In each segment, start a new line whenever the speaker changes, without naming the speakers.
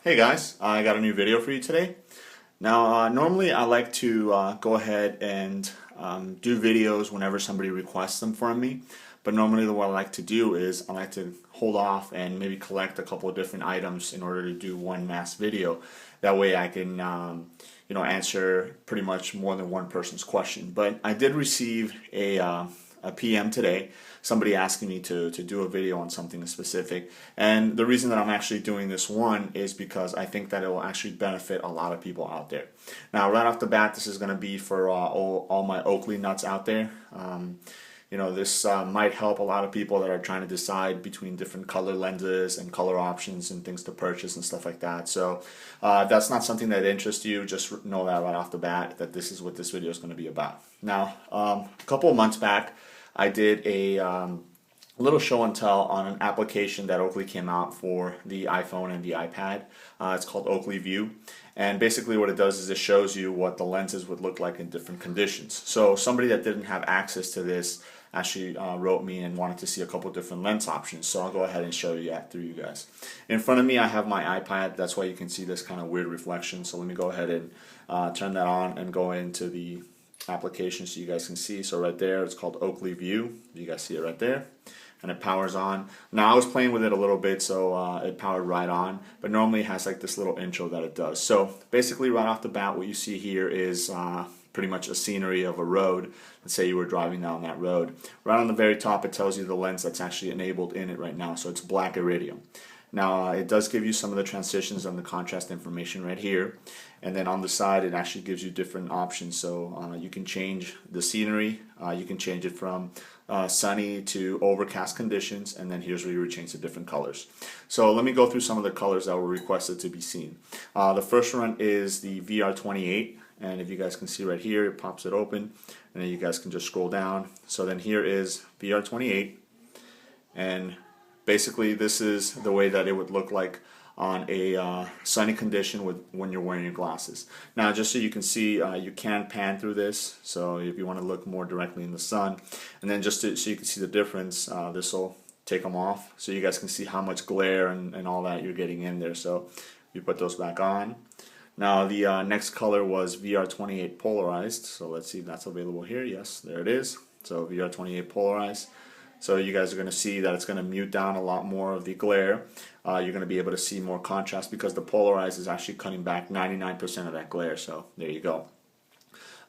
Hey guys, I got a new video for you today. Now, normally I like to go ahead and do videos whenever somebody requests them from me. But normally what I like to do is I like to hold off and maybe collect a couple of different items in order to do one mass video. That way I can answer pretty much more than one person's question. But I did receive a PM today, somebody asking me to do a video on something specific. And the reason that I'm actually doing this one is because I think that it will actually benefit a lot of people out there. Now, right off the bat, this is going to be for all my Oakley nuts out there. This might help a lot of people that are trying to decide between different color lenses and color options and things to purchase and stuff like that. So if that's not something that interests you, just know that right off the bat that this is what this video is going to be about. Now, a couple of months back, I did a little show and tell on an application that Oakley came out for the iPhone and the iPad. It's called Oakley View. And basically what it does is it shows you what the lenses would look like in different conditions. So somebody that didn't have access to this actually wrote me and wanted to see a couple different lens options. So I'll go ahead and show you that through you guys. In front of me I have my iPad. That's why you can see this kind of weird reflection. So let me go ahead and turn that on and go into the application so you guys can see. So right there, it's called Oakley View. You guys see it right there, and it powers on. Now I was playing with it a little bit, so it powered right on, but normally it has like this little intro that it does. So basically right off the bat, what you see here is pretty much a scenery of a road. Let's say you were driving down that road. Right on the very top, it tells you the lens that's actually enabled in it right now. So it's black Iridium. Now it does give you some of the transitions and the contrast information right here, and then on the side it actually gives you different options. So you can change the scenery, you can change it from sunny to overcast conditions, and then here's where you would change the different colors. So let me go through some of the colors that were requested to be seen. The first one is the VR28, and if you guys can see right here, it pops it open, and then you guys can just scroll down. So then here is VR28, and basically this is the way that it would look like on a sunny condition when you're wearing your glasses. Now just so you can see, you can pan through this, so if you want to look more directly in the sun, and then just so you can see the difference, this will take them off so you guys can see how much glare and all that you're getting in there. So you put those back on. Now the next color was VR28 Polarized, so let's see if that's available here. Yes, there it is. So VR28 Polarized. So you guys are going to see that it's going to mute down a lot more of the glare. You're going to be able to see more contrast because the Polarized is actually cutting back 99% of that glare. So there you go.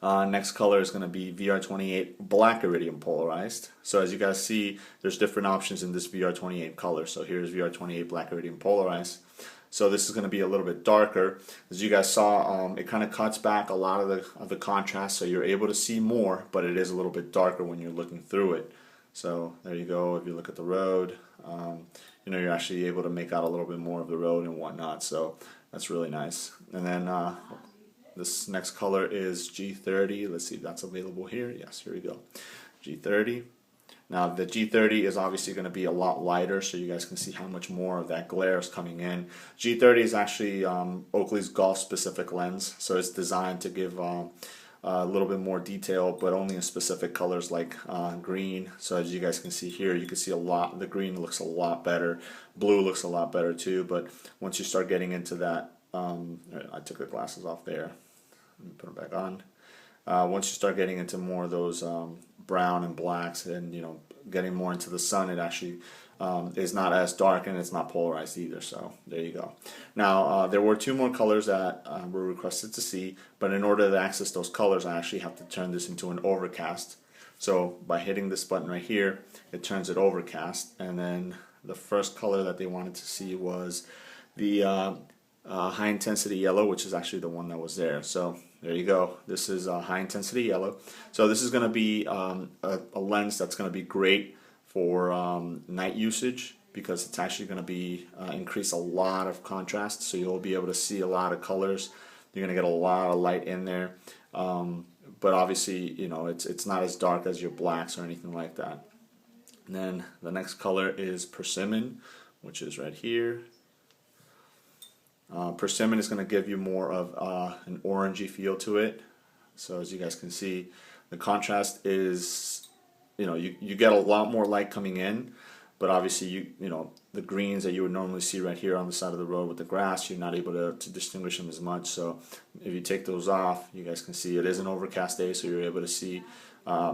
Next color is going to be VR28 Black Iridium Polarized. So as you guys see, there's different options in this VR28 color. So here's VR28 Black Iridium Polarized. So this is going to be a little bit darker. As you guys saw, it kind of cuts back a lot of the contrast, so you're able to see more, but it is a little bit darker when you're looking through it. So there you go. If you look at the road, you're actually able to make out a little bit more of the road and whatnot. So that's really nice. And then this next color is G30. Let's see if that's available here. Yes, here we go. G30. Now the G30 is obviously going to be a lot lighter, so you guys can see how much more of that glare is coming in. G30 is actually Oakley's golf-specific lens, so it's designed to give a little bit more detail, but only in specific colors like green. So as you guys can see here, you can see a lot. The green looks a lot better. Blue looks a lot better too. But once you start getting into that, I took the glasses off there. Let me put them back on. Once you start getting into more of those brown and blacks, and getting more into the sun, it actually is not as dark, and it's not polarized either. So there you go. Now there were two more colors that were requested to see, but in order to access those colors, I actually have to turn this into an overcast. So by hitting this button right here, it turns it overcast. And then the first color that they wanted to see was the high intensity yellow, which is actually the one that was there. So there you go. This is high intensity yellow. So this is going to be a lens that's going to be great for night usage, because it's actually going to be increase a lot of contrast, so you'll be able to see a lot of colors. You're going to get a lot of light in there, but obviously it's not as dark as your blacks or anything like that. And then the next color is Persimmon, which is right here. Persimmon is going to give you more of an orangey feel to it. So as you guys can see, the contrast is, you get a lot more light coming in, but obviously you know the greens that you would normally see right here on the side of the road with the grass, you're not able to distinguish them as much. So if you take those off, you guys can see it is an overcast day, so you're able to see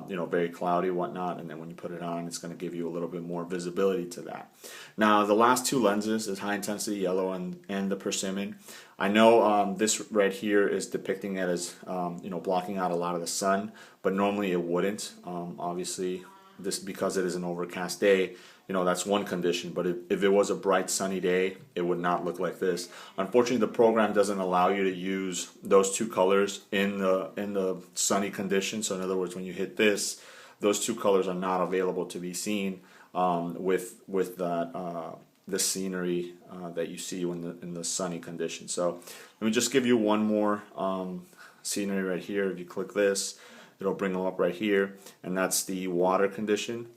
you know, very cloudy, whatnot, and then when you put it on, it's going to give you a little bit more visibility to that. Now, the last two lenses is high intensity yellow and the Persimmon. I know this right here is depicting it as you know, blocking out a lot of the sun, but normally it wouldn't. Obviously, this because it is an overcast day, you know, that's one condition, but if it was a bright sunny day, it would not look like this. Unfortunately, the program doesn't allow you to use those two colors in the sunny condition. So in other words, when you hit this, those two colors are not available to be seen with that the scenery that you see in the sunny condition. So let me just give you one more scenery right here. If you click this, it'll bring them up right here, and that's the water condition.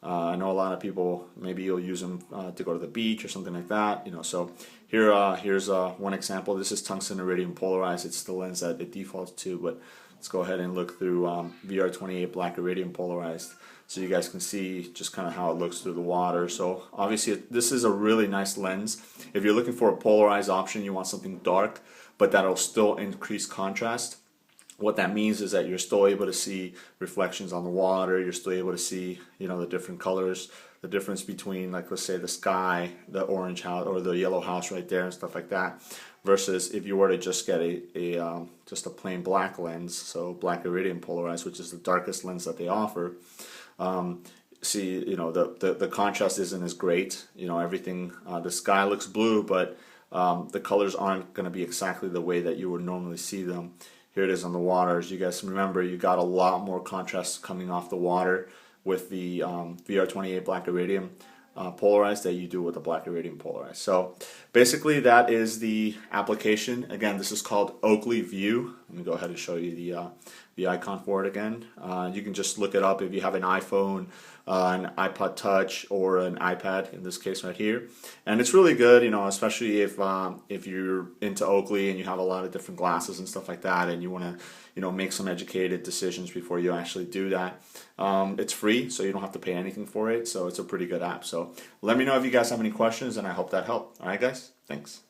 I know a lot of people, maybe you'll use them to go to the beach or something like that, you know. So here's one example. This is Tungsten Iridium Polarized. It's the lens that it defaults to, but let's go ahead and look through VR28 Black Iridium Polarized, so you guys can see just kind of how it looks through the water. So obviously this is a really nice lens. If you're looking for a polarized option, you want something dark, but that'll still increase contrast. What that means is that you're still able to see reflections on the water. You're still able to see, you know, the different colors, the difference between, like, let's say the sky, the orange house, or the yellow house right there and stuff like that. Versus if you were to just get just a plain black lens, so Black Iridium Polarized, which is the darkest lens that they offer. See, you know, the contrast isn't as great. You know, everything, the sky looks blue, but the colors aren't going to be exactly the way that you would normally see them. Here it is on the water. As you guys remember, you got a lot more contrast coming off the water with the VR28 Black Iridium Polarized that you do with the Black Iridium Polarized. So basically that is the application. Again, this is called Oakley View. Let me go ahead and show you the icon for it again. You can just look it up if you have an iPhone, an iPod Touch, or an iPad, in this case right here. And it's really good, you know, especially if you're into Oakley and you have a lot of different glasses and stuff like that, and you want to, you know, make some educated decisions before you actually do that. It's free, so you don't have to pay anything for it. So it's a pretty good app. So let me know if you guys have any questions, and I hope that helped. All right, guys? Thanks.